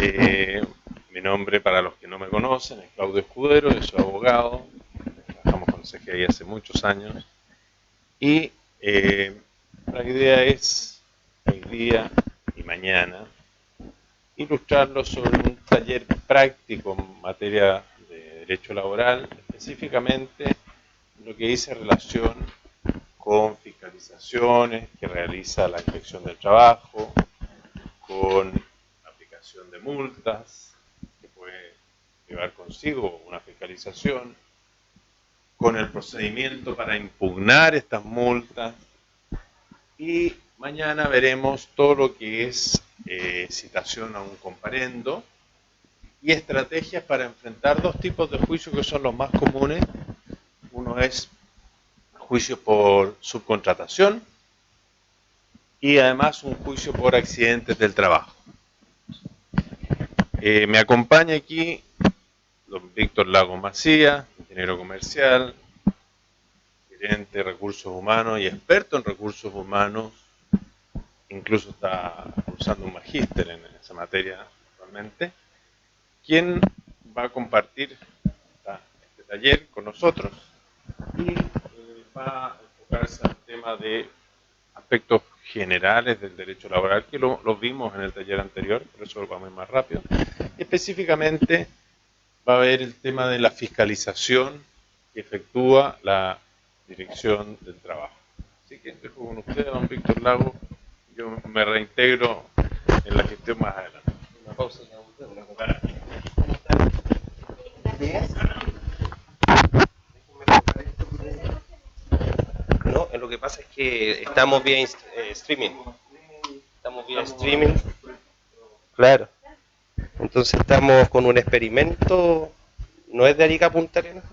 Eh, Mi nombre, para los que no me conocen, es Claudio Escudero, yo soy abogado, trabajamos con CGI hace muchos años y la idea es, hoy día y mañana, ilustrarlo sobre un taller práctico en materia de derecho laboral, específicamente lo que dice relación con fiscalizaciones que realiza la Inspección del Trabajo, con aplicación de multas, que puede llevar consigo una fiscalización, con el procedimiento para impugnar estas multas, y mañana veremos todo lo que es citación a un comparendo y estrategias para enfrentar dos tipos de juicios que son los más comunes. Uno es juicio por subcontratación y además un juicio por accidentes del trabajo. Me acompaña aquí don Víctor Lago Macías, ingeniero comercial, gerente de recursos humanos y experto en recursos humanos. Incluso está cursando un magíster en esa materia actualmente, quien va a compartir este taller con nosotros y va a enfocarse al tema de aspectos generales del derecho laboral, que lo vimos en el taller anterior, por eso vamos más rápido. Específicamente va a haber el tema de la fiscalización que efectúa la Dirección del Trabajo. Así que dejo con ustedes, don Víctor Lago. Yo me reintegro en la gestión más adelante. Una pausa, una comparación. ¿Cómo están? ¿Bien? No, lo que pasa es que estamos vía streaming. Estamos vía streaming. Claro. Entonces estamos con un experimento. No es de Arica a Punta Arenas.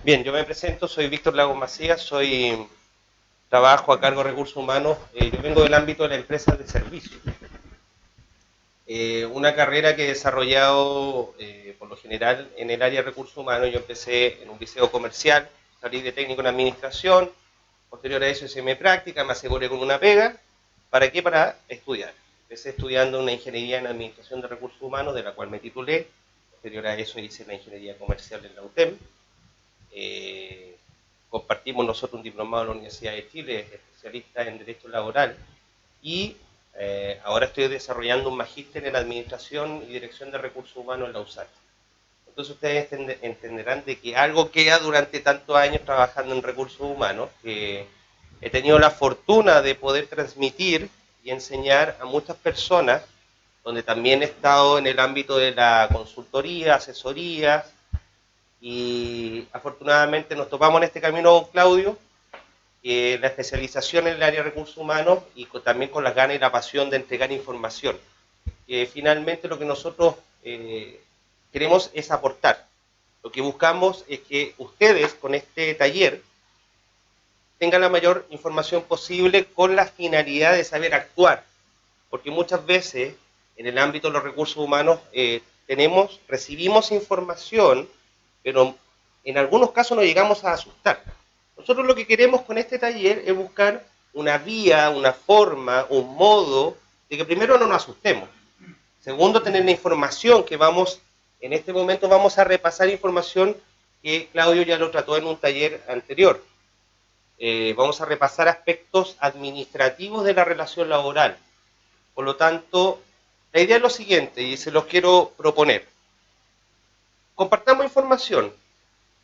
Bien, yo me presento, soy Víctor Lagos Macías, trabajo a cargo de recursos humanos. Yo vengo del ámbito de la empresa de servicios. Una carrera que he desarrollado por lo general en el área de recursos humanos. Yo empecé en un liceo comercial, salí de técnico en administración, posterior a eso hice mi práctica, me aseguré con una pega. ¿Para qué? Para estudiar. Empecé estudiando una ingeniería en administración de recursos humanos, de la cual me titulé. Posterior a eso hice la ingeniería comercial en la UTEM. Compartimos nosotros un diplomado en la Universidad de Chile, especialista en Derecho Laboral, y ahora estoy desarrollando un magíster en Administración y Dirección de Recursos Humanos en la USACH. Entonces ustedes entenderán de que algo queda durante tantos años trabajando en recursos humanos, que he tenido la fortuna de poder transmitir y enseñar a muchas personas, donde también he estado en el ámbito de la consultoría, asesoría, y afortunadamente nos topamos en este camino, Claudio, la especialización en el área de recursos humanos y también con las ganas y la pasión de entregar información. Finalmente lo que nosotros queremos es aportar. Lo que buscamos es que ustedes con este taller tengan la mayor información posible con la finalidad de saber actuar. Porque muchas veces en el ámbito de los recursos humanos recibimos información, pero en algunos casos nos llegamos a asustar. Nosotros lo que queremos con este taller es buscar una vía, una forma, un modo de que primero no nos asustemos. Segundo, tener la información que en este momento vamos a repasar información que Claudio ya lo trató en un taller anterior. Vamos a repasar aspectos administrativos de la relación laboral. Por lo tanto, la idea es lo siguiente, y se los quiero proponer. Compartamos información,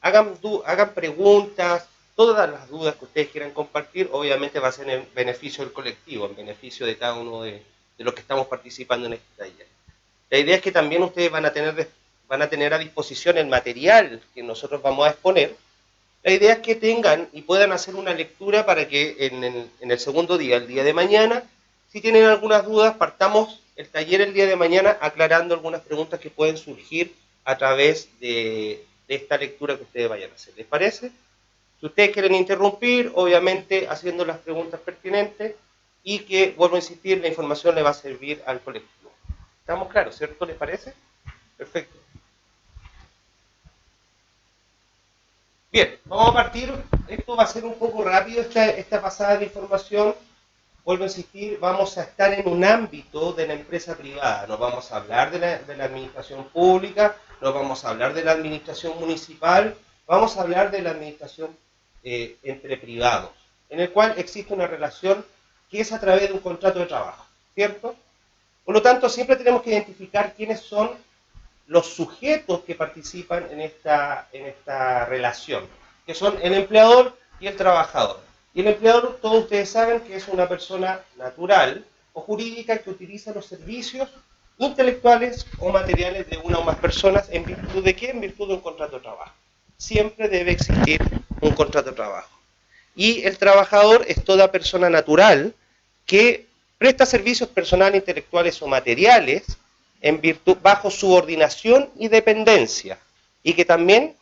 hagan preguntas, todas las dudas que ustedes quieran compartir, obviamente va a ser en beneficio del colectivo, en beneficio de cada uno de los que estamos participando en este taller. La idea es que también ustedes van a tener a disposición el material que nosotros vamos a exponer. La idea es que tengan y puedan hacer una lectura para que en el segundo día, el día de mañana, si tienen algunas dudas, partamos el taller el día de mañana aclarando algunas preguntas que pueden surgir a través de esta lectura que ustedes vayan a hacer. ¿Les parece? Si ustedes quieren interrumpir, obviamente haciendo las preguntas pertinentes, y que, vuelvo a insistir, la información le va a servir al colectivo. ¿Estamos claros, cierto? ¿Les parece? Perfecto. Bien, vamos a partir. Esto va a ser un poco rápido, esta pasada de información. vuelvo a insistir, vamos a estar en un ámbito de la empresa privada. No vamos a hablar de la administración pública, no vamos a hablar de la administración municipal, vamos a hablar de la administración entre privados, en el cual existe una relación que es a través de un contrato de trabajo, ¿cierto? Por lo tanto, siempre tenemos que identificar quiénes son los sujetos que participan en esta relación, que son el empleador y el trabajador. Y el empleador, todos ustedes saben que es una persona natural o jurídica que utiliza los servicios intelectuales o materiales de una o más personas, ¿en virtud de qué? En virtud de un contrato de trabajo. Siempre debe existir un contrato de trabajo. Y el trabajador es toda persona natural que presta servicios personales, intelectuales o materiales en virtud, bajo subordinación y dependencia, y que también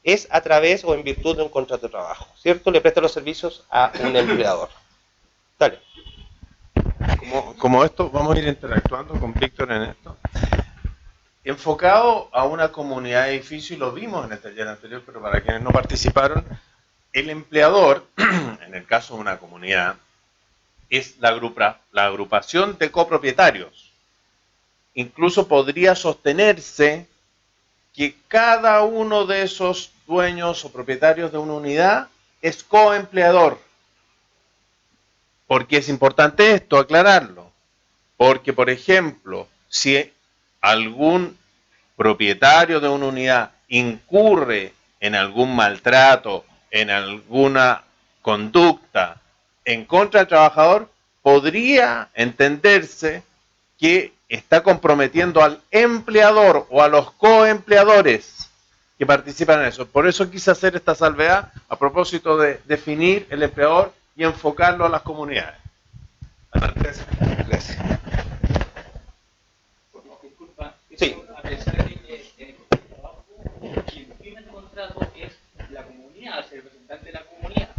es a través o en virtud de un contrato de trabajo, ¿cierto? Le presta los servicios a un empleador. Dale. Como esto, vamos a ir interactuando con Víctor en esto. Enfocado a una comunidad de edificio, y lo vimos en el taller anterior, pero para quienes no participaron, el empleador, en el caso de una comunidad, es la agrupación de copropietarios. Incluso podría sostenerse que cada uno de esos dueños o propietarios de una unidad es coempleador. ¿Por qué es importante esto? Aclararlo. Porque, por ejemplo, si algún propietario de una unidad incurre en algún maltrato, en alguna conducta en contra del trabajador, podría entenderse que está comprometiendo al empleador o a los coempleadores que participan en eso. Por eso quise hacer esta salvedad a propósito de definir el empleador y enfocarlo a las comunidades. Gracias. Gracias. Disculpa, sí. A pesar de que en el trabajo quien firma el contrato es la comunidad, es el representante de la comunidad.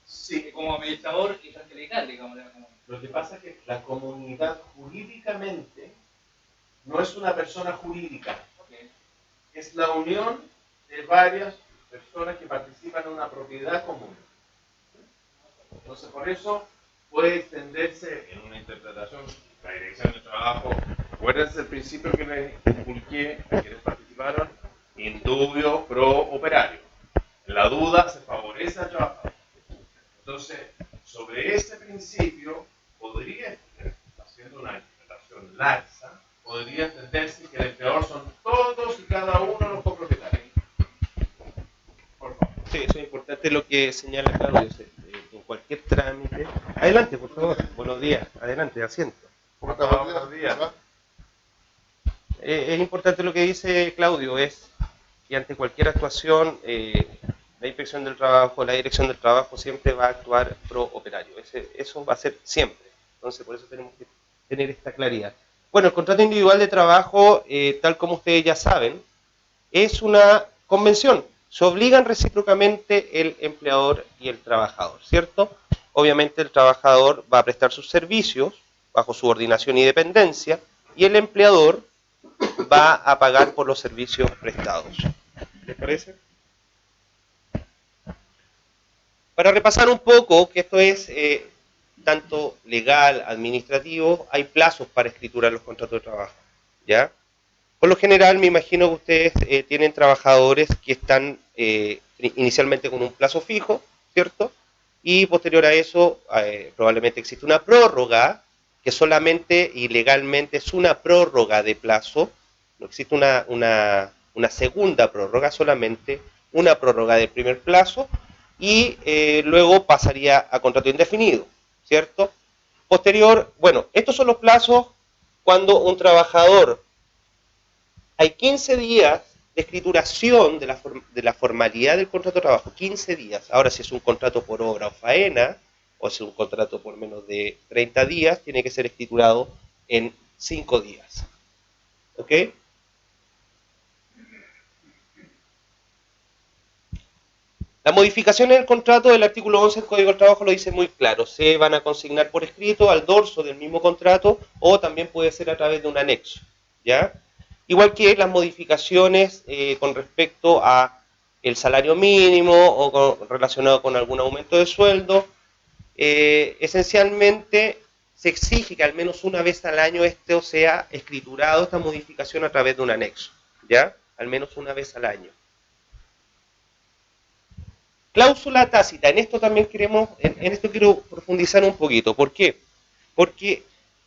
Sí. Como administrador y agente legal, digamos, de la comunidad. Lo que pasa es que la comunidad jurídicamente no es una persona jurídica. Okay. Es la unión de varias personas que participan en una propiedad común. Entonces, por eso puede extenderse en una interpretación, la dirección de trabajo. Acuérdense el principio que les inculqué a quienes participaron, indubio pro operario. En la duda se favorece al trabajador. Entonces, sobre ese principio, podría, haciendo una interpretación laxa, podría entenderse que el empleador son todos y cada uno de los copropietarios. Por favor. Sí, eso es importante lo que señala Claudio. En cualquier trámite. Adelante, por favor. Buenos días. Adelante, asiento. ¿Cómo está? Buenos días. Es importante lo que dice Claudio, es que ante cualquier actuación, la inspección del trabajo, la dirección del trabajo siempre va a actuar pro operario. Eso va a ser siempre. Entonces, por eso tenemos que tener esta claridad. Bueno, el contrato individual de trabajo, tal como ustedes ya saben, es una convención. Se obligan recíprocamente el empleador y el trabajador, ¿cierto? Obviamente el trabajador va a prestar sus servicios bajo subordinación y dependencia, y el empleador va a pagar por los servicios prestados. ¿Les parece? Para repasar un poco, que esto es tanto legal, administrativo, hay plazos para escriturar los contratos de trabajo, ¿ya? Por lo general, me imagino que ustedes tienen trabajadores que están inicialmente con un plazo fijo, ¿cierto? Y posterior a eso, probablemente existe una prórroga, que solamente y legalmente es una prórroga de plazo, no existe una segunda prórroga, solamente una prórroga del primer plazo, y luego pasaría a contrato indefinido, ¿cierto? Posterior, bueno, estos son los plazos cuando un trabajador, hay 15 días de escrituración de la formalidad del contrato de trabajo, 15 días. Ahora, si es un contrato por obra o faena, o si es un contrato por menos de 30 días, tiene que ser escriturado en 5 días. ¿Ok? La modificación en el contrato del artículo 11 del Código del Trabajo lo dice muy claro. Se van a consignar por escrito al dorso del mismo contrato o también puede ser a través de un anexo, ¿ya? Igual que las modificaciones con respecto a el salario mínimo o relacionado con algún aumento de sueldo, esencialmente se exige que al menos una vez al año esto sea escriturado, esta modificación a través de un anexo, ¿ya? Al menos una vez al año. Cláusula tácita, en esto también en esto quiero profundizar un poquito. ¿Por qué? Porque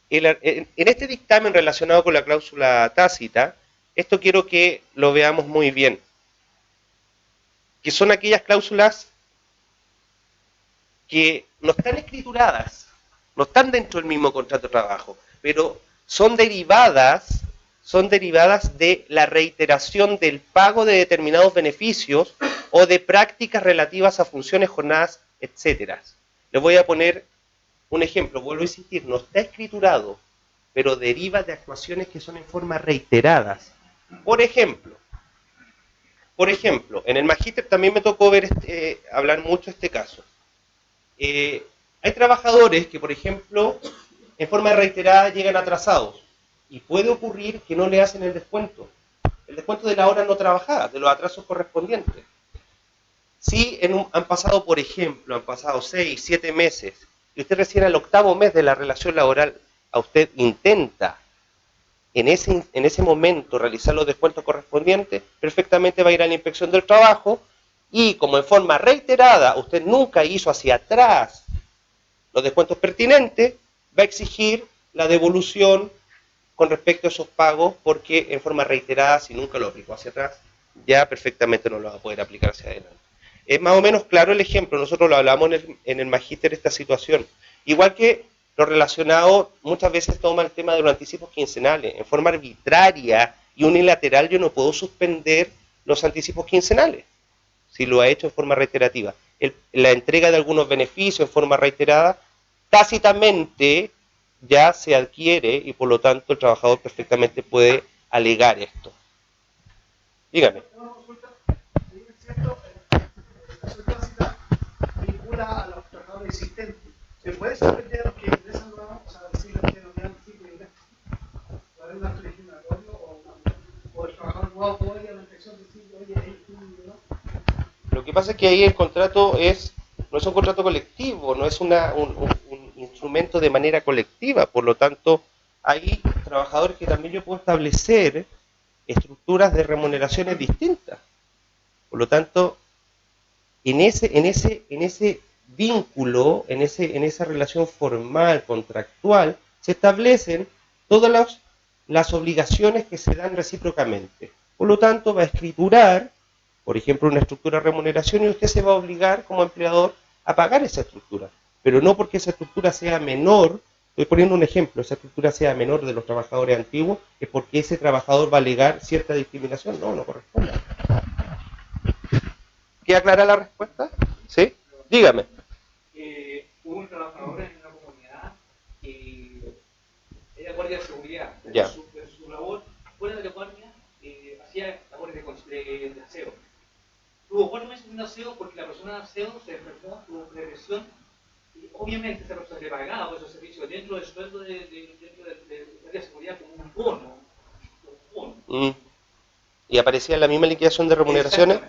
en este dictamen relacionado con la cláusula tácita, esto quiero que lo veamos muy bien, que son aquellas cláusulas que no están escrituradas, no están dentro del mismo contrato de trabajo, pero son derivadas de la reiteración del pago de determinados beneficios o de prácticas relativas a funciones, jornadas, etcétera. Les voy a poner un ejemplo, vuelvo a insistir, no está escriturado, pero deriva de actuaciones que son en forma reiteradas. Por ejemplo, en el Magíster también me tocó hablar mucho de este caso. Hay trabajadores que, por ejemplo, en forma reiterada llegan atrasados y puede ocurrir que no le hacen el descuento de la hora no trabajada, de los atrasos correspondientes. Si han pasado, por ejemplo, han pasado 6, 7 meses y usted recién al 8º mes de la relación laboral, a usted intenta en ese momento realizar los descuentos correspondientes, perfectamente va a ir a la inspección del trabajo y como en forma reiterada usted nunca hizo hacia atrás los descuentos pertinentes, va a exigir la devolución con respecto a esos pagos porque en forma reiterada, si nunca lo aplicó hacia atrás, ya perfectamente no lo va a poder aplicar hacia adelante. Es más o menos claro el ejemplo, nosotros lo hablamos en el Magíster esta situación. Igual que lo relacionado, muchas veces toma el tema de los anticipos quincenales. En forma arbitraria y unilateral yo no puedo suspender los anticipos quincenales, si lo ha hecho en forma reiterativa. La entrega de algunos beneficios en forma reiterada, tácitamente ya se adquiere y por lo tanto el trabajador perfectamente puede alegar esto. Dígame. Vincula a los trabajadores existentes. ¿Se puede suspender a los que ingresan nuevos? O sea, decir los que no quedan ciclo y ¿puede haber un acto discriminatorio o el trabajador nuevo puede ir a la inspección y decir, oye, ¿no? Lo que pasa es que ahí el contrato no es un contrato colectivo, no es un instrumento de manera colectiva, por lo tanto, hay trabajadores que también yo puedo establecer estructuras de remuneraciones distintas. Por lo tanto, en ese vínculo, en esa relación formal, contractual, se establecen todas las obligaciones que se dan recíprocamente. Por lo tanto, va a escriturar, por ejemplo, una estructura de remuneración y usted se va a obligar como empleador a pagar esa estructura. Pero no porque esa estructura sea menor, estoy poniendo un ejemplo, esa estructura sea menor de los trabajadores antiguos, es porque ese trabajador va a alegar cierta discriminación. No corresponde. ¿Queda clara la respuesta? ¿Sí? Dígame. Hubo un trabajador en una comunidad que era guardia de seguridad. Ya. Su labor fuera de la guardia hacía labores de aseo. Tuvo 4 meses en aseo porque la persona de aseo se enfermó, tuvo depresión y obviamente esa persona le pagaba por esos servicios dentro del sueldo de guardia de seguridad como un bono. Y aparecía en la misma liquidación de remuneraciones,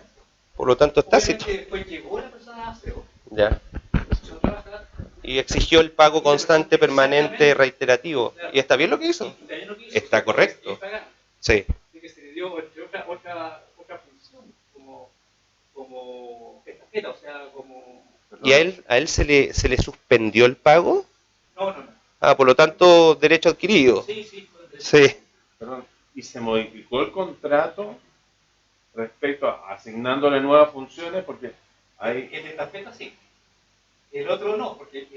por lo tanto es tácito. Después llegó la persona de aseo. Ya. Y exigió el pago constante, permanente, reiterativo. ¿Y está bien lo que hizo? Está correcto. Sí. Que se le dio otra función como estafeta, o sea, como... ¿Y a él se le suspendió el pago? No. Ah, por lo tanto, derecho adquirido. Sí. Perdón. ¿Y se modificó el contrato respecto a asignándole nuevas funciones? Porque hay... El de estafeta sí. El otro no, porque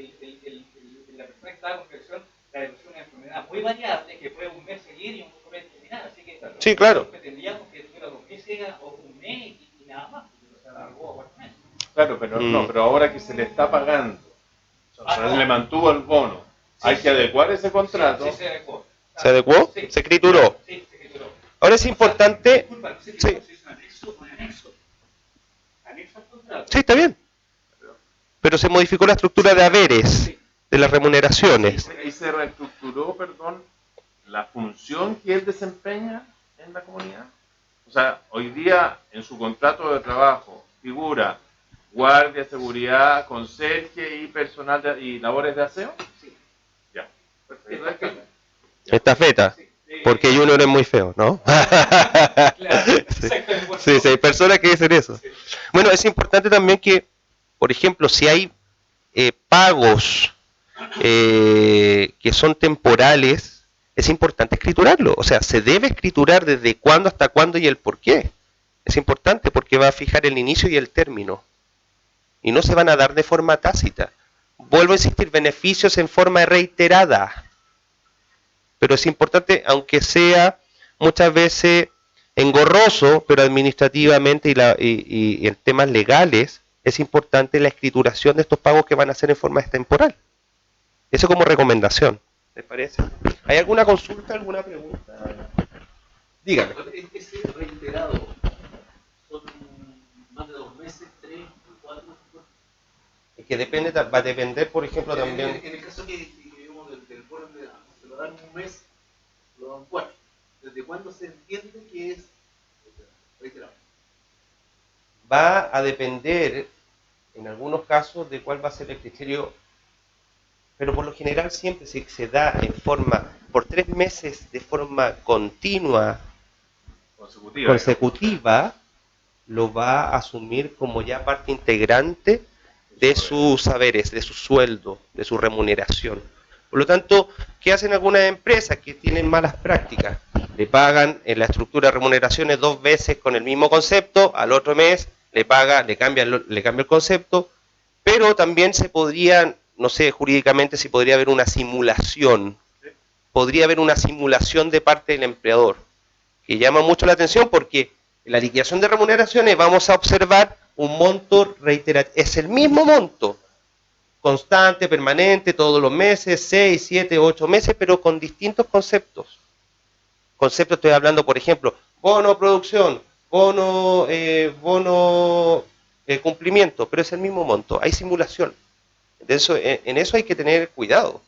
la persona que estaba con depresión, la depresión es una enfermedad muy variable que puede un mes seguir y un mes terminar. Así que sí, claro. Pretendíamos que tuviera 2 meses o un mes y nada más, porque se alargó a 4 meses. Claro, pero no, pero ahora que se le está pagando, o sea, no. Le mantuvo el bono, hay que adecuar ese contrato. Sí, se adecuó. ¿Se adecuó? Sí. ¿Se escrituró? Sí, se escrituró. Ahora es importante... Disculpa, sí. Es un anexo con anexo. Anexo al contrato. Sí, está bien. Pero se modificó la estructura de haberes, de las remuneraciones. Y se reestructuró, la función que él desempeña en la comunidad. O sea, hoy día en su contrato de trabajo figura guardia, seguridad, conserje y personal y labores de aseo. Sí. Ya, perfecto. Estafeta. Sí. Porque Junior es muy feo, ¿no? Claro, Sí. exactamente. Sí, sí, hay personas que dicen eso. Sí. Bueno, es importante también que, por ejemplo, si hay pagos que son temporales, es importante escriturarlo. O sea, se debe escriturar desde cuándo hasta cuándo y el por qué. Es importante porque va a fijar el inicio y el término. Y no se van a dar de forma tácita. Vuelvo a insistir, beneficios en forma reiterada. Pero es importante, aunque sea muchas veces engorroso, pero administrativamente y en temas legales, es importante la escrituración de estos pagos que van a ser en forma temporal. Eso como recomendación. ¿Les parece? ¿Hay alguna consulta, alguna pregunta? Dígame. Ese reiterado son más de 2 meses, 3, 4. Es que depende, va a depender, por ejemplo, también. En el caso que digamos, del bono de edad, se lo dan un mes, lo dan 4. ¿Desde cuándo se entiende que es reiterado? Va a depender, en algunos casos, de cuál va a ser el criterio, pero por lo general siempre se da en forma, por 3 meses de forma continua, consecutiva, lo va a asumir como ya parte integrante de sus saberes, de su sueldo, de su remuneración. Por lo tanto, ¿qué hacen algunas empresas que tienen malas prácticas? Le pagan en la estructura de remuneraciones 2 veces con el mismo concepto, al otro mes le cambia el concepto, pero también se podría, no sé, jurídicamente si podría haber una simulación, podría haber una simulación de parte del empleador, que llama mucho la atención porque en la liquidación de remuneraciones vamos a observar un monto reiterativo, es el mismo monto, constante, permanente, todos los meses, 6, 7, 8 meses, pero con distintos conceptos. Conceptos estoy hablando, por ejemplo, bono producción, bono cumplimiento, pero es el mismo monto, hay simulación. En eso hay que tener cuidado.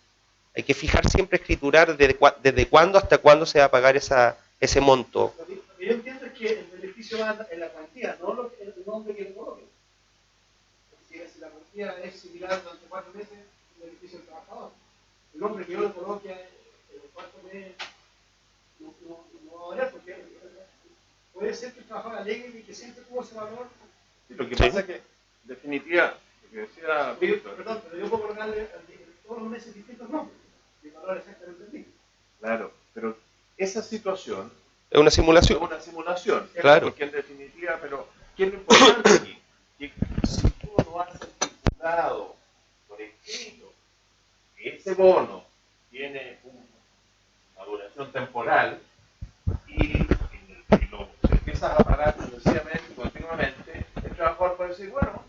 Hay que fijar siempre, escriturar desde cuándo hasta cuándo se va a pagar ese monto. Lo que yo entiendo es que el beneficio va en la cuantía, no el nombre que le coloquen. Si la cuantía es similar durante 4 meses, el beneficio del trabajador. El nombre que yo le coloque en el cuarto mes no va a valer porque puede ser que el trabajador alegue y que siempre tuvo ese valor. Sí, lo que pasa es que, en definitiva, lo que decía Víctor. Perdón, pero yo puedo colocarle todos los meses distintos nombres y el valor exactamente el mismo. Claro, pero esa situación Es una simulación. es una simulación. Claro. Porque en definitiva, pero ¿qué es lo importante aquí? Que si tú no has estipulado por escrito que ese bono tiene una duración temporal y lo empiezas a pagar sucesivamente y continuamente, el trabajador puede decir, bueno,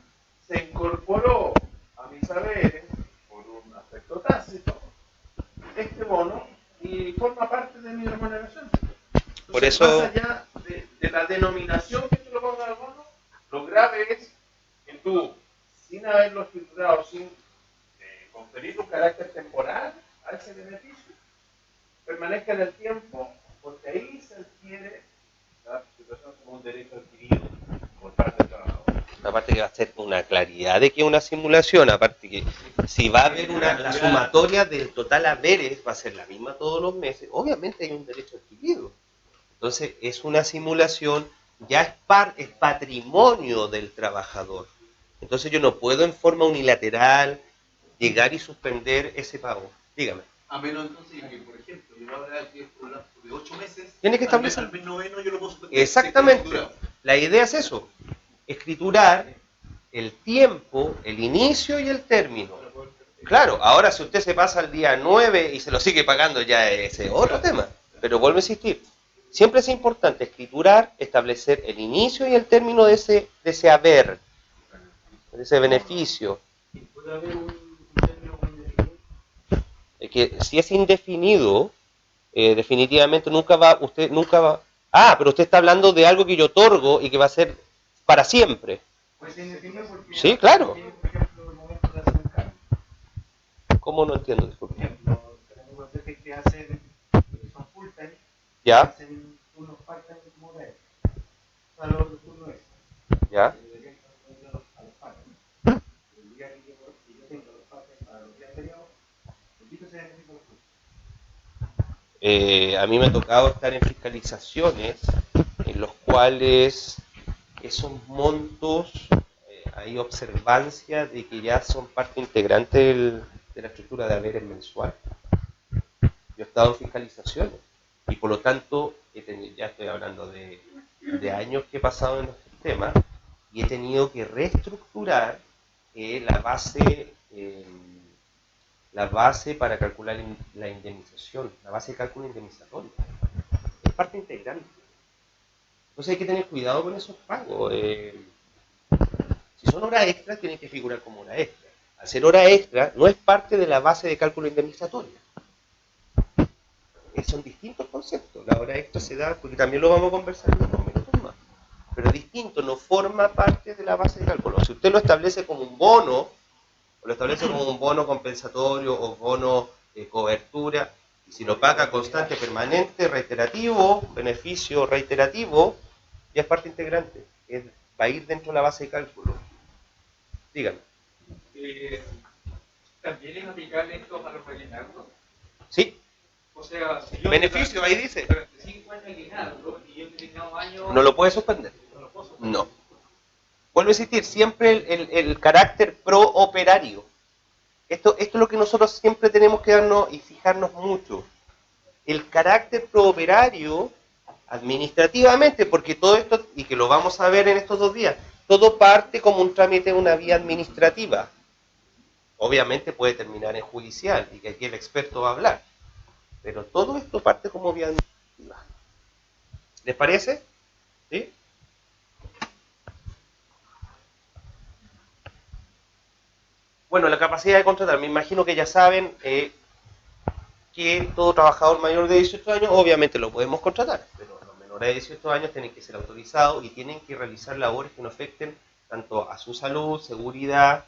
se incorporó a mis saberes por un aspecto tácito este bono y forma parte de mi remuneración. Entonces, por eso, más allá de la denominación que tú le pongas al bono, lo grave es que tú, sin haberlo escriturado, sin conferir un carácter temporal a ese beneficio, permanezca en el tiempo, porque ahí se adquiere la situación como un derecho adquirido por parte del trabajador. aparte que va a ser una claridad de que es una simulación, aparte que si va a haber la sumatoria del total haberes va a ser la misma todos los meses, obviamente hay un derecho adquirido. Entonces es una simulación, ya es patrimonio del trabajador. Entonces yo no puedo en forma unilateral llegar y suspender ese pago. Dígame. A menos entonces que, por ejemplo, yo ahora que es por un lapso de 8 meses, Tiene que establecer. al mes noveno yo lo puedo suspender. Exactamente. La idea es eso. Escriturar el tiempo, el inicio y el término. Claro, ahora si usted se pasa al día 9 y se lo sigue pagando ya es otro tema. Pero vuelvo a insistir. Siempre es importante escriturar, establecer el inicio y el término de ese haber, de ese beneficio. ¿Puede haber un término muy indefinido? Que si es indefinido, definitivamente usted nunca va. Ah, pero usted está hablando de algo que yo otorgo y que va a ser para siempre. Pues se define porque. Sí, claro. Por ejemplo, el momento de hacer un cambio. ¿Cómo no entiendo? Por Disculpe. ejemplo, tenemos jefes que hacen, que son full time, ¿Ya? hacen unos part time como de a los turnos extra. ¿Ya? Que deberían corresponder a los part time. a mí me ha tocado estar en fiscalizaciones en los cuales esos montos hay observancia de que ya son parte integrante de la estructura de haberes mensual. Yo he estado en fiscalizaciones y por lo tanto ya estoy hablando de años que he pasado en los sistemas y he tenido que reestructurar la base para calcular la indemnización, la base de cálculo indemnizatorio. Es parte integrante. Entonces hay que tener cuidado con esos pagos. Si son horas extras, tienen que figurar como hora extra. Al ser hora extra, no es parte de la base de cálculo indemnizatorio. Son distintos conceptos. La hora extra se da, porque también lo vamos a conversar en unos minutos más. Pero distinto, no forma parte de la base de cálculo. Si usted lo establece como un bono, o lo establece como un bono compensatorio o bono de cobertura, y si lo paga constante, permanente, reiterativo, beneficio reiterativo, ya es parte integrante. Va a ir dentro de la base de cálculo. Dígame. ¿También es aplicable esto a los rellenarlos? Sí. O sea, si yo Beneficio, ahí dice. durante 5 años llenarlo y yo he terminado años... No lo puede suspender. No lo puedo suspender. No. Vuelvo a insistir, siempre el carácter pro-operario. Esto es lo que nosotros siempre tenemos que darnos y fijarnos mucho. El carácter pro-operario, administrativamente, porque todo esto, y que lo vamos a ver en estos 2 días, todo parte como un trámite de una vía administrativa. Obviamente puede terminar en judicial, y que aquí el experto va a hablar. Pero todo esto parte como vía administrativa. ¿Les parece? ¿Sí? Bueno, la capacidad de contratar. Me imagino que ya saben que todo trabajador mayor de 18 años, obviamente lo podemos contratar, pero los menores de 18 años tienen que ser autorizados y tienen que realizar labores que no afecten tanto a su salud, seguridad,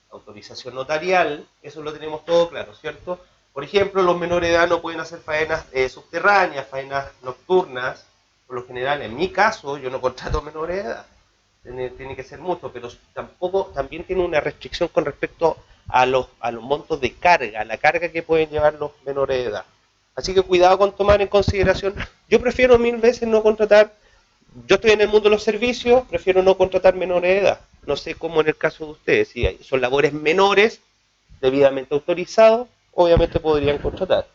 autorización notarial. Eso lo tenemos todo claro, ¿cierto? Por ejemplo, los menores de edad no pueden hacer faenas subterráneas, faenas nocturnas. Por lo general, en mi caso, yo no contrato menores de edad. Tiene que ser mucho, pero también tiene una restricción con respecto a los montos de carga, la carga que pueden llevar los menores de edad. Así que cuidado con tomar en consideración. Yo prefiero 1000 veces no contratar. Yo estoy en el mundo de los servicios, prefiero no contratar menores de edad. No sé cómo en el caso de ustedes, si son labores menores, debidamente autorizados, obviamente podrían contratar.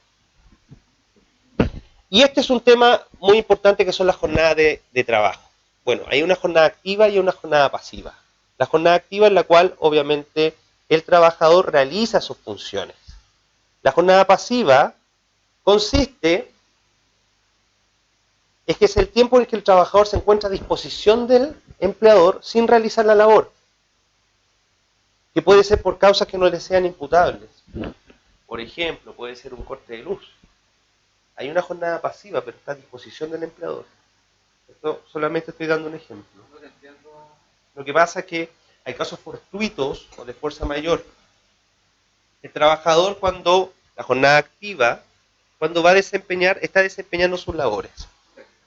Y este es un tema muy importante que son las jornadas de trabajo. Bueno, hay una jornada activa y una jornada pasiva. La jornada activa es la cual obviamente el trabajador realiza sus funciones. La jornada pasiva consiste en que es el tiempo en que el trabajador se encuentra a disposición del empleador sin realizar la labor, que puede ser por causas que no le sean imputables. Por ejemplo, puede ser un corte de luz. Hay una jornada pasiva, pero está a disposición del empleador. Esto solamente estoy dando un ejemplo. Lo que pasa es que hay casos fortuitos o de fuerza mayor. El trabajador, cuando la jornada activa, cuando va a desempeñar, está desempeñando sus labores.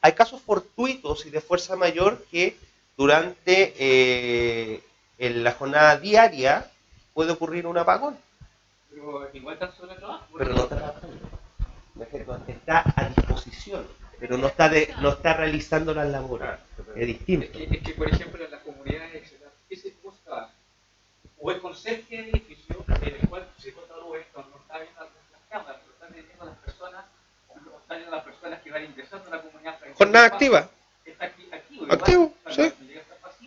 Hay casos fortuitos y de fuerza mayor que durante la jornada diaria puede ocurrir un apagón. Pero igual está sobre el trabajo. Pero no está trabajando. Está a disposición, pero no está realizando las labores. Es distinto. Es que, por ejemplo, en las comunidades, ¿qué se busca? O el conserje del edificio, en el cual se corta luz, esto no está viendo las cámaras, pero están viendo las personas, o están viendo las personas que van ingresando a la comunidad. Jornada activa. Está activo. Activo, igual, sí.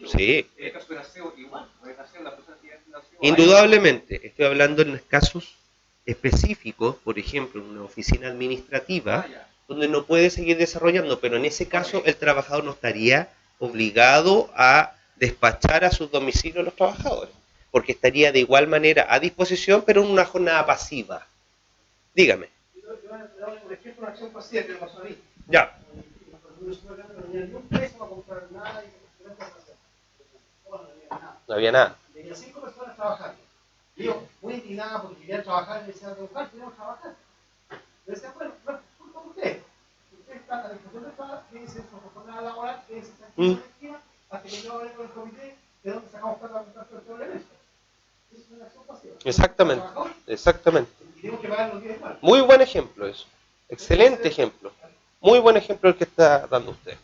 Sí. En el caso del aseo, igual. En el aseo, la persona que hace el aseo. Indudablemente, estoy hablando en casos específicos, por ejemplo, en una oficina administrativa, donde no puede seguir desarrollando, pero en ese caso el trabajador no estaría obligado a despachar a sus domicilios a los trabajadores, porque estaría de igual manera a disposición, pero en una jornada pasiva. Dígame. Yo por ejemplo, una acción pasiva que me pasó a mí. Ya. No tenía ni un peso para comprar nada y No había nada. tenía 5 personas trabajando. Yo, muy indignada porque querían trabajar, y me decían, tenemos que trabajar. Me decían, bueno, no, culpa de ustedes. Ustedes están a disposición de trabajo, quédense en su jornada laboral, quédense en colectiva, hasta que yo hable con el comité de dónde sacamos plata para comprar todo el problema. Eso es una acción pasiva. Exactamente. Y tenemos que pagar los días igual. Muy buen ejemplo eso. Excelente ejemplo. Muy buen ejemplo el que está dando usted.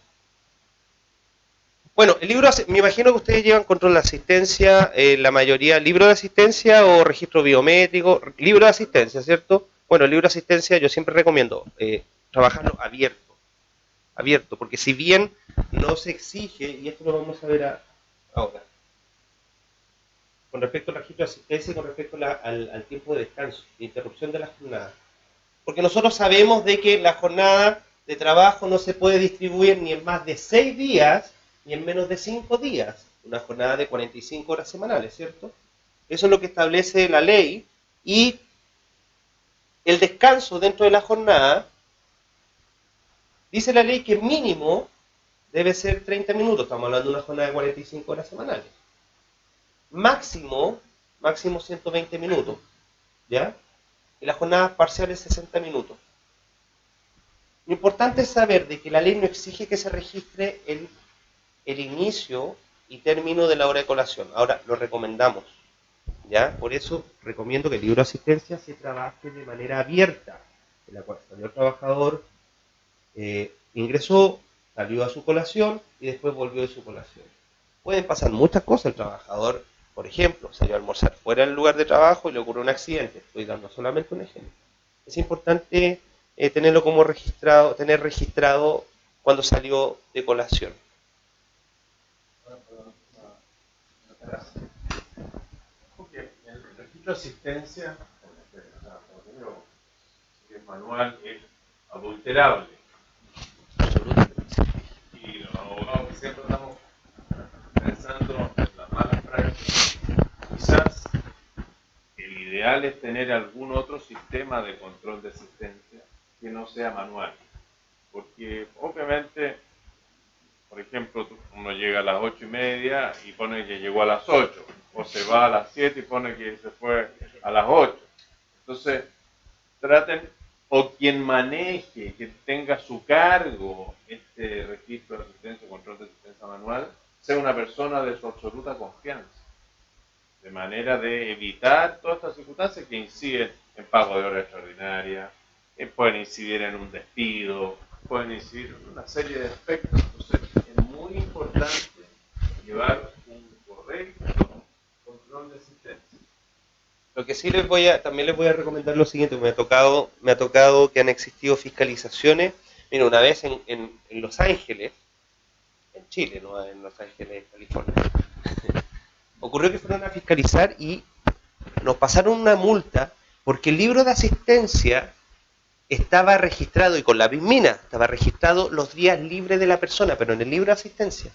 Bueno, el libro, me imagino que ustedes llevan control de asistencia, la mayoría, libro de asistencia o registro biométrico, libro de asistencia, ¿cierto? Bueno, el libro de asistencia yo siempre recomiendo trabajarlo abierto, porque si bien no se exige, y esto lo vamos a ver ahora, con respecto al registro de asistencia y con respecto al tiempo de descanso, de interrupción de la jornada. Porque nosotros sabemos de que la jornada de trabajo no se puede distribuir ni en más de 6 días, ni en menos de 5 días. Una jornada de 45 horas semanales, ¿cierto? Eso es lo que establece la ley. Y el descanso dentro de la jornada, dice la ley que mínimo debe ser 30 minutos. Estamos hablando de una jornada de 45 horas semanales. Máximo 120 minutos, ¿ya? Y las jornadas parciales 60 minutos. Lo importante es saber de que la ley no exige que se registre el inicio y término de la hora de colación. Ahora, lo recomendamos, ¿ya? Por eso recomiendo que el libro de asistencia se trabaje de manera abierta, en la cual salió el trabajador, ingresó, salió a su colación y después volvió de su colación. Pueden pasar muchas cosas. El trabajador, por ejemplo, salió a almorzar fuera del lugar de trabajo y le ocurrió un accidente. Estoy dando solamente un ejemplo. Es importante tenerlo como registrado, tener registrado cuando salió de colación. Porque el registro de asistencia, si es manual, es adulterable. Y los abogados que siempre estamos pensando en las malas prácticas, quizás el ideal es tener algún otro sistema de control de asistencia que no sea manual. Porque obviamente, por ejemplo, uno llega a las 8:30 y pone que llegó a las 8, o se va a las 7 y pone que se fue a las 8. Entonces, traten, o quien maneje, que tenga a su cargo este registro de asistencia o control de asistencia manual, sea una persona de su absoluta confianza, de manera de evitar todas estas circunstancias que inciden en pago de horas extraordinarias, pueden incidir en un despido, pueden incidir en una serie de aspectos. Entonces, es muy importante llevar un correcto control de asistencia. Lo que sí también les voy a recomendar lo siguiente, me ha tocado que han existido fiscalizaciones. Mira, una vez en Los Ángeles, en Chile, no en Los Ángeles, California, ocurrió que fueron a fiscalizar y nos pasaron una multa porque el libro de asistencia estaba registrado, y con la BIMINA, estaba registrado los días libres de la persona, pero en el libro de asistencia.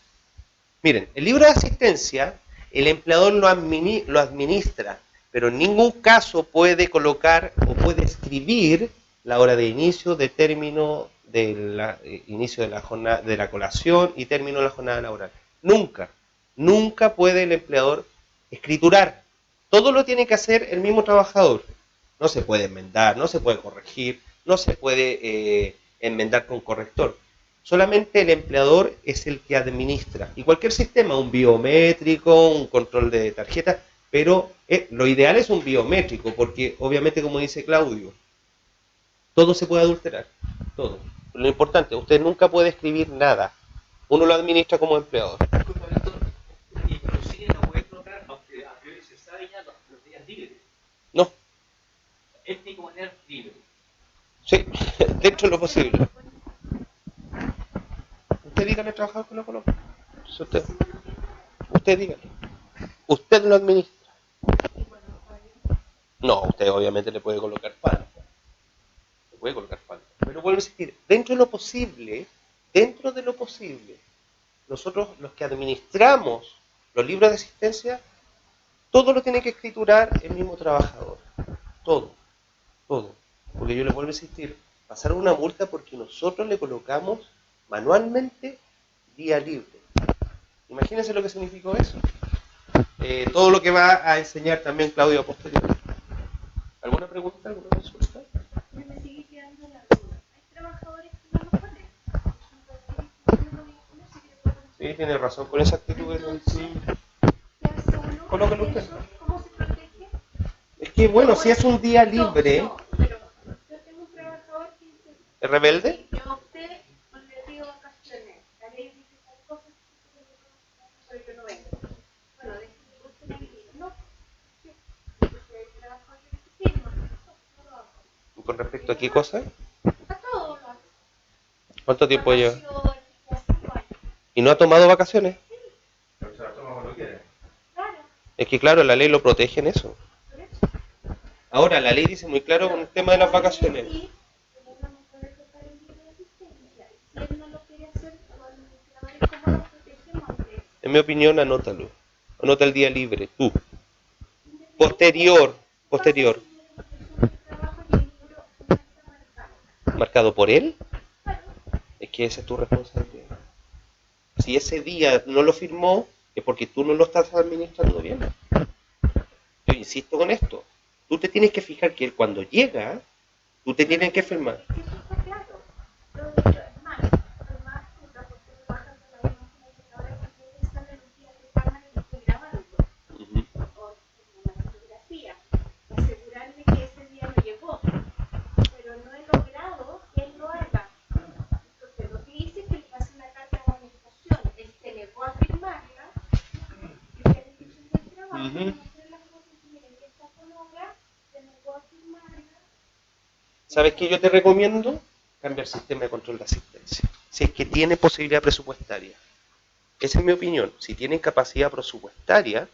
Miren, el libro de asistencia, el empleador lo administra, pero en ningún caso puede colocar o puede escribir la hora de inicio, de término, inicio de la jornada, de la colación y término de la jornada laboral. Nunca puede el empleador escriturar. Todo lo tiene que hacer el mismo trabajador. No se puede enmendar, no se puede corregir, no se puede enmendar con corrector. Solamente el empleador es el que administra. Y cualquier sistema, un biométrico, un control de tarjeta, pero lo ideal es un biométrico, porque obviamente, como dice Claudio, todo se puede adulterar, todo. Lo importante, usted nunca puede escribir nada. Uno lo administra como empleador. Inclusive no puede colocar, aunque a priori se sabe ya los días libres. No. Él tiene que poner libre. Sí, dentro de lo posible. Usted dígale al trabajador que lo coloque. Usted dígale. Usted lo administra. No, usted obviamente le puede colocar falta. Le puede colocar falta. Pero vuelvo a insistir, dentro de lo posible, nosotros los que administramos los libros de asistencia, todo lo tiene que escriturar el mismo trabajador. Todo. Porque yo les vuelvo a insistir, pasaron una multa porque nosotros le colocamos manualmente día libre. Imagínense lo que significó eso. Todo lo que va a enseñar también Claudio a posteriori. ¿Alguna pregunta? ¿Alguna consulta? Me sigue quedando la duda. Hay trabajadores que no lo ponen. Sí, tiene razón con esa actitud. Sí. Colóquelo usted. ¿Cómo se protege? Es que bueno, si es un día libre. No, pero yo tengo un trabajador que dice, ¿Es rebelde? yo opté ¿Con respecto a qué cosa? A todo lo hace. ¿Cuánto tiempo lleva? Vacaciones, ya 5 años. ¿Y no ha tomado vacaciones? Pero se la toma cuando quiere. Claro, Es que claro, la ley lo protege en eso. por eso. Ahora, la ley dice muy claro con el tema de las vacaciones. Sí, pero uno no puede tocar el libro de asistencia. Si él no lo quiere hacer, los administradores, ¿cómo nos protegemos ante eso? En mi opinión, anótalo. Anota el día libre, tú. Posterior. ¿Marcado por él? Es que esa es tu responsabilidad. Si ese día no lo firmó, es porque tú no lo estás administrando bien. Yo insisto con esto. Tú te tienes que fijar que él cuando llega, tú te tienes que firmar. Eso está claro. Es más, porque bajan de la imagen que ahora que están en los días de cámara y estoy grabando. O en una fotografía. Asegurarme que ese día no llegó. Pero no he logrado que él lo haga. Entonces, lo que hice es que le pasé una carta de amonestación. Él se negó a firmarla. Y la dirección del trabajo, mostré las cosas y miren, esta fue la obra, se negó a firmarla. ¿Sabes qué yo te recomiendo? Cambiar el sistema de control de asistencia. Si es que tiene posibilidad presupuestaria. Esa es mi opinión. Si tienen capacidad presupuestaria,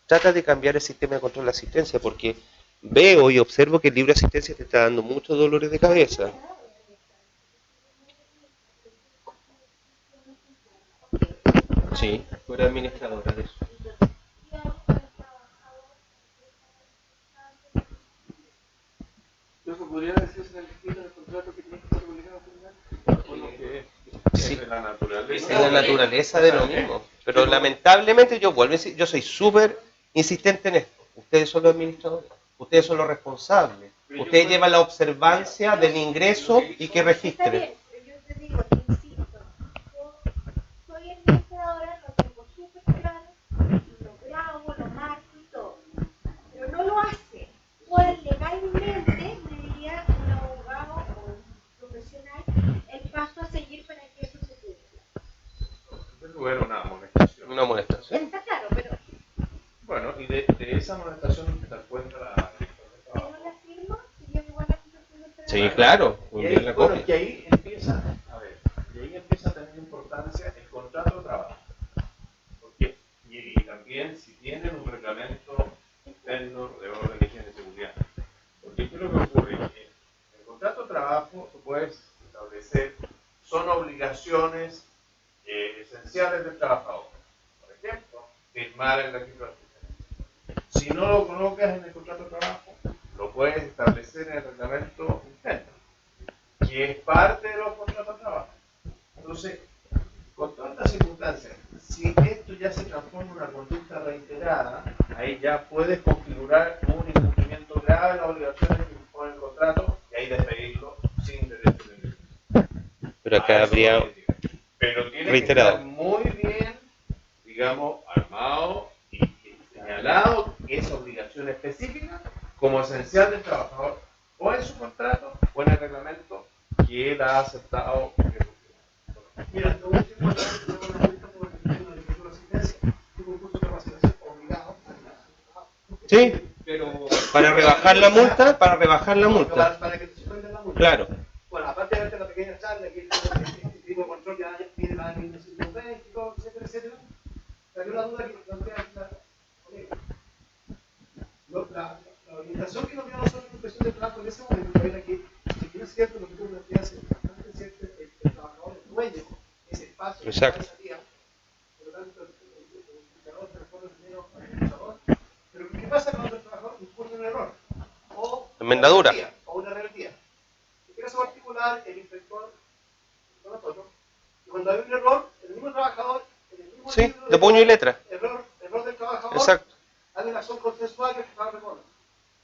trata de cambiar el sistema de control de asistencia, porque veo y observo que el libro de asistencia te está dando muchos dolores de cabeza. Sí, tú eres administradora de eso. Entonces, ¿podría decirse en el escrito del contrato que tiene que ser obligado a firmar? ¿O no? Sí. Es de la naturaleza. Es la naturaleza de lo mismo. Pero lamentablemente yo vuelvo a decir, yo soy súper insistente en esto. Ustedes son los administradores, ustedes son los responsables. Ustedes llevan la observancia del ingreso y que Está registren. bien, pero yo te digo, te insisto, yo soy administradora, lo tengo súper claro, lo grabo, lo marco y todo, pero no lo hace. ¿Cuál legalmente me diría un abogado o un profesional el paso a seguir para que eso se cumpla? En primer lugar, una amonestación. Una amonestación. Está claro, pero Bueno, y de esa amonestación te encuentra la directora de si trabajo. no la firmo, sería igual a que yo firme el Sí, claro. Y ahí, bueno, que ahí empieza, y ahí empieza a tener importancia el contrato de trabajo. Porque, y también si tienen un reglamento interno de orden, higiene y seguridad. Porque ¿qué es lo que ocurre? Que en el contrato de trabajo tú puedes establecer, son obligaciones esenciales del trabajador. Por ejemplo, firmar el registro de asistencia. Si no lo colocas en el contrato de trabajo, lo puedes establecer en el reglamento interno, que es parte de los contratos de trabajo. Entonces, con todas estas circunstancias, si esto ya se transforma en una conducta reiterada, ahí ya puedes configurar un incumplimiento grave de las obligaciones que impone el contrato y ahí despedirlo sin derecho de ningún. Pero acá habría Pero tiene reiterado. que estar muy bien, digamos, armado y señalado esa obligación específica como esencial del trabajador, o en su contrato o en el reglamento que él ha aceptado. Mira, lo último es que una multa por el tema de la asistencia y un curso de capacitación obligado. Sí, Pero para rebajar la multa, Para que te suspendan la multa. Claro. Bueno, aparte de verte la pequeña charla, que el tipo de control ya tiene la administración y todo, etcétera, etcétera. Pero una duda que plantea la colega. La orientación que nos dio a nosotros en inspección de trabajo en ese momento era que, si bien es cierto lo que tú planteas, es bastante cierto, el trabajador es dueño de ese espacio, Exacto. de esa salida, por lo tanto, el indicador transforma dinero al administrador. Pero ¿qué pasa cuando el trabajador incurre en un error? O Enmendadura. una rebeldía. En caso particular, el inspector, nosotros, y cuando hay un error, el mismo trabajador, en el mismo Sí, libro de puño y letra. error del trabajador, Exacto. hay una acción consensual que el trabajador reconoce.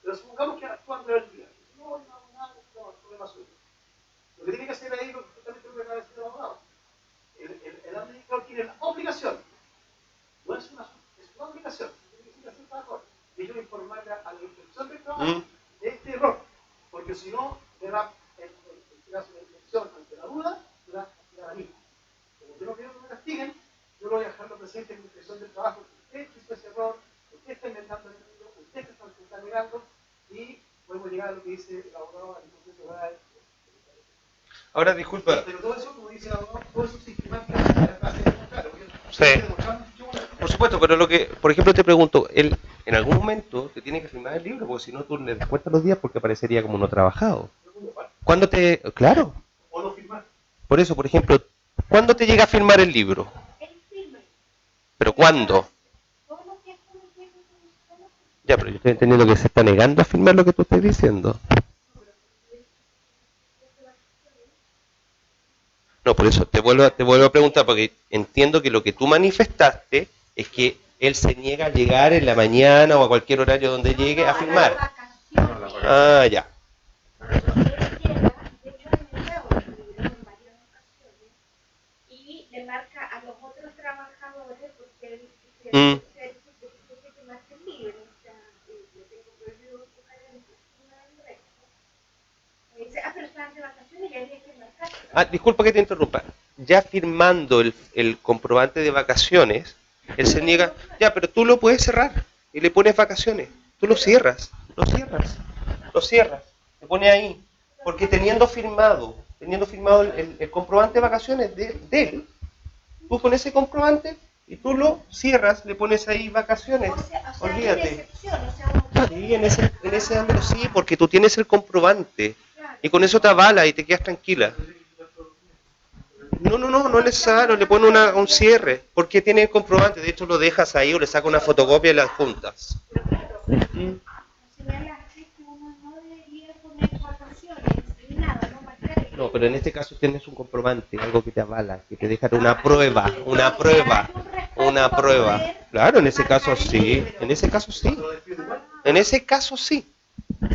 Pero supongamos que actúan en rebeldía. No hago nada, no, problema suyo. Lo que tiene que hacer ahí es justamente lo que acaba de decir el abogado. El administrador tiene la obligación, no es una obligación, tiene que hacer el trabajador, de ello informarle a la inspección del trabajo de este error, porque si no, le da la inspección ante la duda, le da la misma. Como yo no quiero que me castiguen, yo lo voy a dejarlo presente en la inspección del trabajo, que usted hizo ese error, usted está inventando el mundo, usted está negando, y podemos llegar a lo que dice el abogado, entonces Ahora, disculpa. Pero todo eso, como dice el abogado, todo eso sistemáticamente claro. Sí. Por supuesto, pero lo que, por ejemplo, te pregunto, él en algún momento te tiene que firmar el libro, porque si no tú le descuentas los días porque aparecería como no trabajado. ¿Cuándo te...? Claro. O no firmar. Por eso, por ejemplo, ¿cuándo te llega a firmar el libro? Él firma. ¿Pero cuándo? Todos los días como que solo Ya, pero yo estoy entendiendo que se está negando a firmar lo que tú estás diciendo. No, por eso te vuelvo a preguntar, porque entiendo que lo que tú manifestaste es que él se niega a llegar en la mañana o a cualquier horario donde llegue a firmar. Ah, ya. Y le marca a los otros trabajadores porque él Mm. que más que libre, o sea, le tengo prohibido buscar en el resto. Dice, pero estaban de vacaciones y había que marcar. Ah, disculpa que te interrumpa. Ya firmando el comprobante de vacaciones, él se niega. Ya, pero tú lo puedes cerrar y le pones vacaciones. Tú lo cierras, te pone ahí. Porque teniendo firmado el comprobante de vacaciones de él, tú con ese comprobante y tú lo cierras, le pones ahí vacaciones. O sea, Olvídate. hay excepción, o sea, Sí, en ese ámbito sí, porque tú tienes el comprobante claro. y con eso te avala y te quedas tranquila. No es necesario, le pone un cierre, porque tiene el comprobante, de hecho lo dejas ahí o le sacas una fotocopia y la juntas. Señalaste que uno no debería poner vacaciones ni nada, no marcar. No, pero en este caso tienes un comprobante, algo que te avala, que te deja una prueba. Claro, en ese caso sí,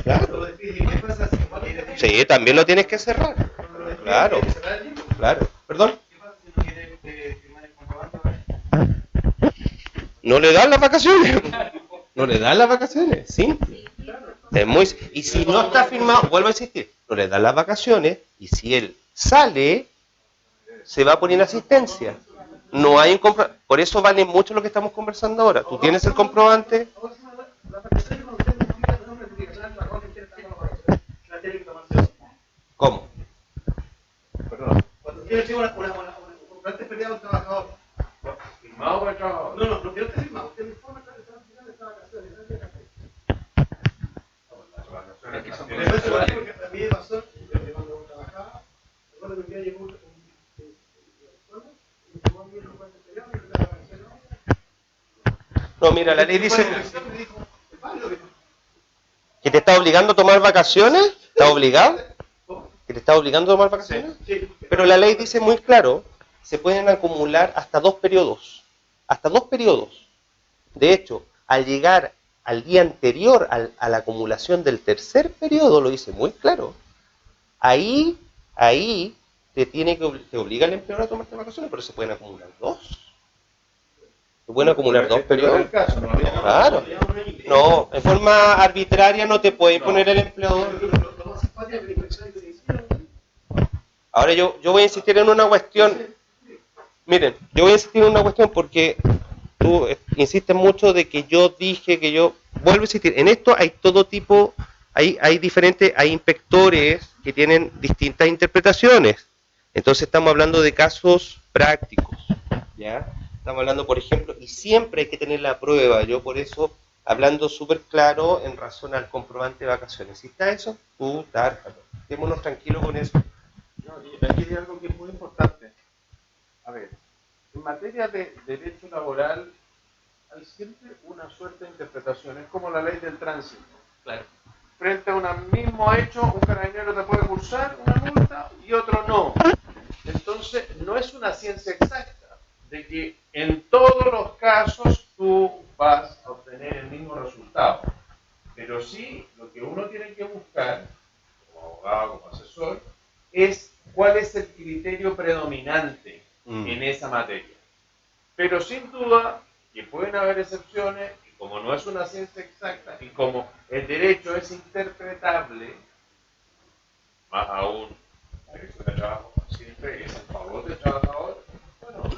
Claro. Sí, también lo tienes que cerrar. Claro. ¿Perdón? No le dan las vacaciones. Simple. Y si no está firmado, vuelvo a insistir, no le dan las vacaciones y si él sale, se va a poner asistencia. No hay un comprobante. Por eso vale mucho lo que estamos conversando ahora. Tú tienes el comprobante. ¿Cómo? Perdón. Cuando yo tengo un comprobante feriado a un trabajador. ¿Firmado por el trabajador? No, que no esté firmado. Usted me informa que están firmando estas vacaciones. Porque a mí me pasó cuando trabajaba, recuerdo que un día llegó un y tomó mi comprobante feriado y la vacación No, mira, la ley dice que te está obligando a tomar vacaciones. ¿Está obligado? ¿Que te está obligando a tomar vacaciones? Sí. Pero la ley dice muy claro, se pueden acumular hasta 2 periodos. De hecho, al llegar al día anterior a la acumulación del tercer periodo, lo dice muy claro, ahí te obliga el empleador a tomarte vacaciones, pero se pueden acumular 2. Se pueden acumular 2 periodos. Claro. No, en forma arbitraria no te puede imponer el empleador. Ahora yo voy a insistir en una cuestión. Miren, yo voy a insistir en una cuestión porque tú insistes mucho de que yo dije que yo... Vuelvo a insistir, en esto hay todo tipo, hay inspectores que tienen distintas interpretaciones. Entonces estamos hablando de casos prácticos, ¿ya? Estamos hablando, por ejemplo, y siempre hay que tener la prueba. Yo por eso, hablando súper claro en razón al comprobante de vacaciones. Si está eso, tú, tárjalo. Quedémonos tranquilos con eso. No, y aquí hay algo que es muy importante. A ver, en materia de derecho laboral hay siempre una suerte de interpretación. Es como la ley del tránsito. Claro. Frente a un mismo hecho, un carabinero te puede cursar una multa y otro no. Entonces, no es una ciencia exacta de que en todos los casos tú vas a obtener el mismo resultado. Pero sí, lo que uno tiene que buscar, como abogado, como asesor, es cuál es el criterio predominante en esa materia. Pero sin duda que pueden haber excepciones, y como no es una ciencia exacta, y como el derecho es interpretable, más aún, la dirección de trabajo siempre es en favor del trabajador. Bueno,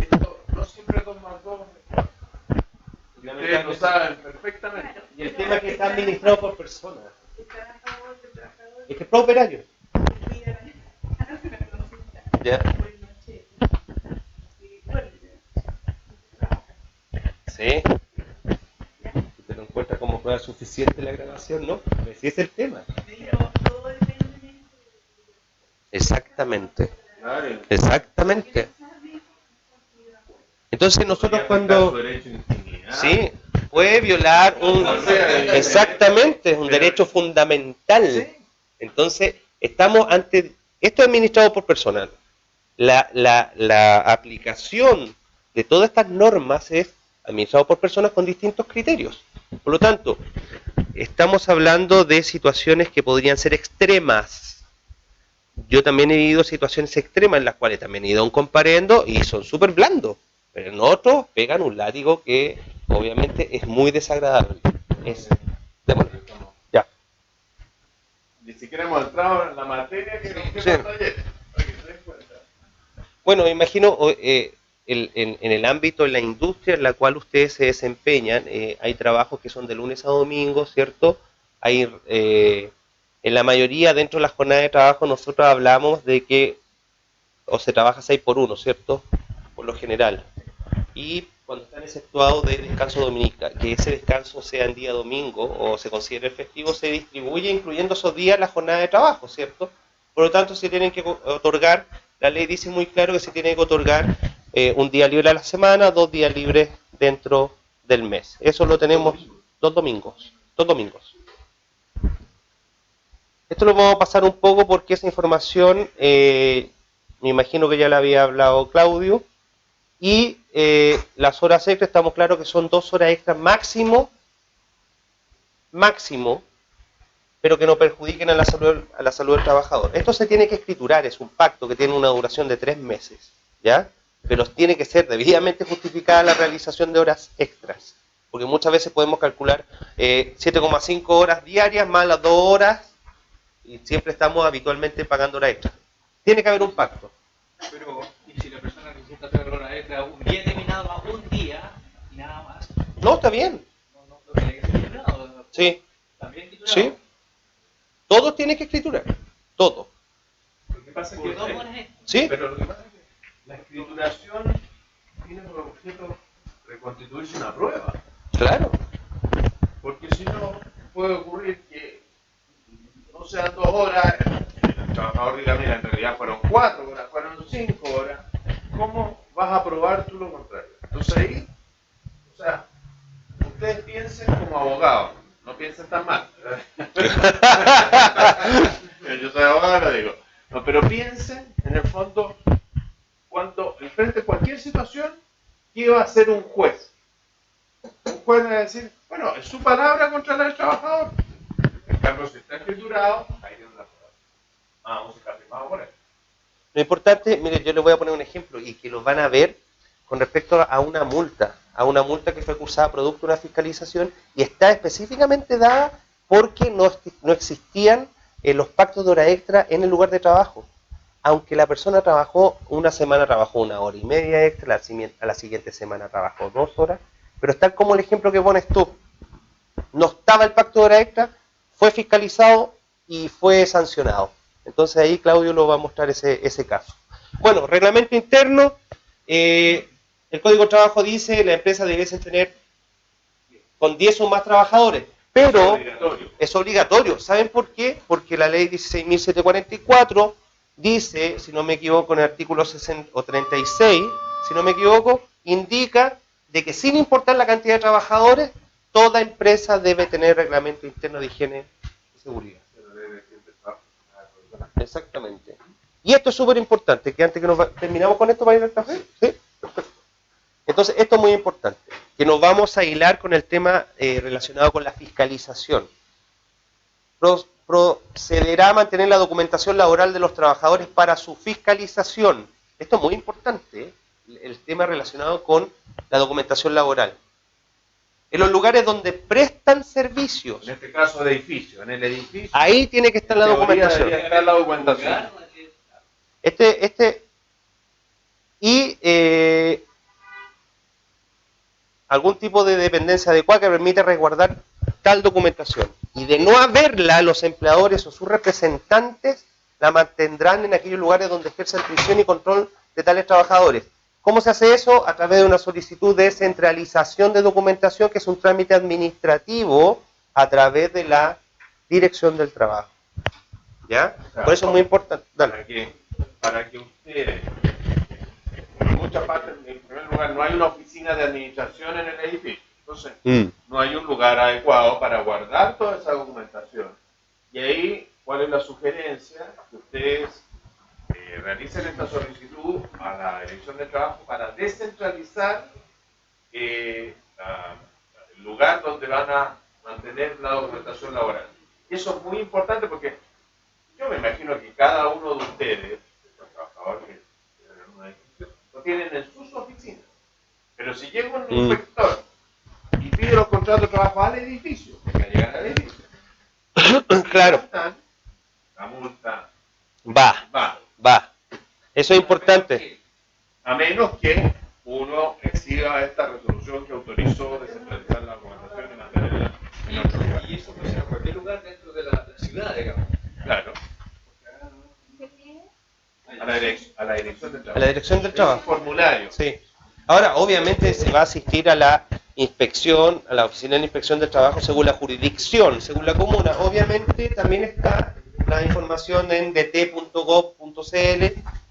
esto no siempre es 2 más 2. Ustedes lo saben perfectamente. Y el tema es que está administrado por personas. Es que operario. Ya. Sí. ¿Usted lo encuentra como prueba suficiente la grabación? No, pero sí es el tema. Exactamente. Exactamente. Entonces nosotros cuando... Sí, puede violar un... Exactamente, un derecho fundamental. Entonces, estamos ante... Esto es administrado por personal. La aplicación de todas estas normas es administrado por personas con distintos criterios. Por lo tanto, estamos hablando de situaciones que podrían ser extremas. Yo también he vivido situaciones extremas en las cuales también he ido a un comparendo y son súper blandos. Pero en otros pegan un látigo que obviamente es muy desagradable. Démosle. Ya. Ni siquiera hemos entrado en la materia que nos queda ayer. Bueno, me imagino en el ámbito, en la industria en la cual ustedes se desempeñan, hay trabajos que son de lunes a domingo, ¿cierto? Hay, en la mayoría, dentro de las jornadas de trabajo, nosotros hablamos de que o se trabaja 6x1, ¿cierto? Por lo general. Y cuando están exceptuados de descanso dominical, que ese descanso sea en día domingo o se considere el festivo, se distribuye incluyendo esos días la jornada de trabajo, ¿cierto? Por lo tanto, se tienen que otorgar, la ley dice muy claro que se tiene que otorgar un día libre a la semana, 2 días libres dentro del mes. Eso lo tenemos 2 domingos. 2 domingos. Esto lo vamos a pasar un poco porque esa información, me imagino que ya la había hablado Claudio. Y las horas extras, estamos claros que son 2 horas extras máximo, pero que no perjudiquen a la salud del trabajador. Esto se tiene que escriturar, es un pacto que tiene una duración de 3 meses, ¿ya? Pero tiene que ser debidamente justificada la realización de horas extras, porque muchas veces podemos calcular 7,5 horas diarias más las 2 horas, y siempre estamos habitualmente pagando horas extras. Tiene que haber un pacto. Pero, ¿y si la persona necesita hacer hora extra un día terminado a un día y nada más? No, está bien. No tiene que ser titulado. Sí. También titulado. Sí. Todo tiene que escriturar. Todo. Lo que pasa es que... ¿Sí? Pero lo que pasa es que la escrituración tiene por objeto reconstituirse una prueba. Claro. Porque si no, puede ocurrir que no sean 2 horas, el trabajador diga, mira, en realidad fueron 4 horas, fueron 5 horas. ¿Cómo vas a probar tú lo contrario? Entonces ahí, o sea, ustedes piensen como abogados, no piensen tan mal. Yo soy abogado, lo digo. No, pero piensen, en el fondo, cuando enfrente a cualquier situación, ¿qué va a hacer un juez? Un juez va a decir, bueno, es su palabra contra la del trabajador. En cambio, si está escriturado, ahí tiene una prueba. Vamos a estar firmado por él. Lo importante, mire, yo les voy a poner un ejemplo y que lo van a ver con respecto a una multa que fue cursada producto de una fiscalización y está específicamente dada porque no existían los pactos de hora extra en el lugar de trabajo. Aunque la persona trabajó una semana, trabajó 1 hora y media extra, a la siguiente semana trabajó 2 horas, pero está como el ejemplo que pones tú. No estaba el pacto de hora extra, fue fiscalizado y fue sancionado. Entonces ahí Claudio lo va a mostrar ese caso. Bueno, reglamento interno, el Código de Trabajo dice la empresa debiese tener con 10 o más trabajadores, pero es obligatorio. ¿Saben por qué? Porque la ley 16.744 dice, si no me equivoco, en el artículo 60, o 36, si no me equivoco, indica de que sin importar la cantidad de trabajadores, toda empresa debe tener reglamento interno de higiene y seguridad. Exactamente. Y esto es súper importante, que antes que terminamos con esto para ir al café, ¿sí? Perfecto. Entonces, esto es muy importante, que nos vamos a hilar con el tema relacionado con la fiscalización. Procederá a mantener la documentación laboral de los trabajadores para su fiscalización. Esto es muy importante, el tema relacionado con la documentación laboral. En los lugares donde prestan servicios. En este caso, de edificio. En el edificio. Ahí tiene que estar la documentación. Debería estar la documentación. Y algún tipo de dependencia adecuada que permite resguardar tal documentación. Y de no haberla, los empleadores o sus representantes la mantendrán en aquellos lugares donde ejercen prisión y control de tales trabajadores. ¿Cómo se hace eso? A través de una solicitud de centralización de documentación, que es un trámite administrativo a través de la Dirección del Trabajo. ¿Ya? Por eso es muy importante. Dale. Para que ustedes, en muchas partes, en primer lugar, no hay una oficina de administración en el edificio. Entonces, no hay un lugar adecuado para guardar toda esa documentación. Y ahí, ¿cuál es la sugerencia? Que ustedes realicen esta solicitud a la Dirección del Trabajo para descentralizar el lugar donde van a mantener la documentación laboral. Y eso es muy importante porque yo me imagino que cada uno de ustedes, los trabajadores que tienen una edificio, lo tienen en sus oficinas. Pero si llega un inspector y pide los contratos de trabajo al edificio, que llegan al edificio, Claro. la multa Va. Eso es importante. a menos que uno exija esta resolución que autorizó descentralizar la documentación y mantenerla en otro lugar. Y eso puede ser en cualquier lugar dentro de la ciudad, digamos. Claro. ¿Se pide? A la Dirección del Trabajo. A la Dirección del Trabajo. Es un formulario. Sí. Ahora, obviamente, se va a asistir a la inspección, a la Oficina de Inspección del Trabajo según la jurisdicción, según la comuna. Obviamente, también está la información en dt.gov.cl,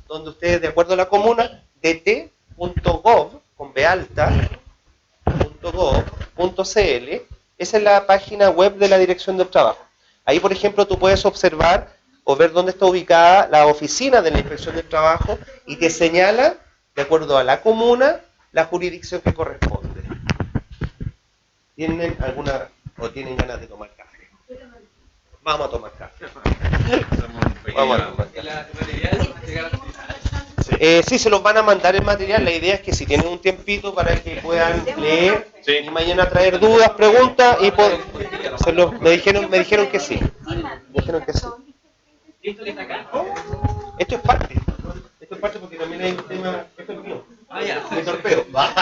donde ustedes, de acuerdo a la comuna, dt.gov, con B alta, .gov.cl, esa es la página web de la Dirección del Trabajo. Ahí, por ejemplo, tú puedes observar o ver dónde está ubicada la oficina de la Inspección del Trabajo y te señala, de acuerdo a la comuna, la jurisdicción que corresponde. ¿Tienen alguna o tienen ganas de tomar café? Vamos a tomar café. Vamos a tomar ¿Y café. la material va a llegar a Sí, se los van a mandar el material. La idea es que si tienen un tiempito para que puedan leer y mañana traer dudas, preguntas y me dijeron que sí. Me dijeron que sí. esto que está acá? Esto es parte porque también hay un tema. Esto es mío. Ah, ya. Mi torpeo.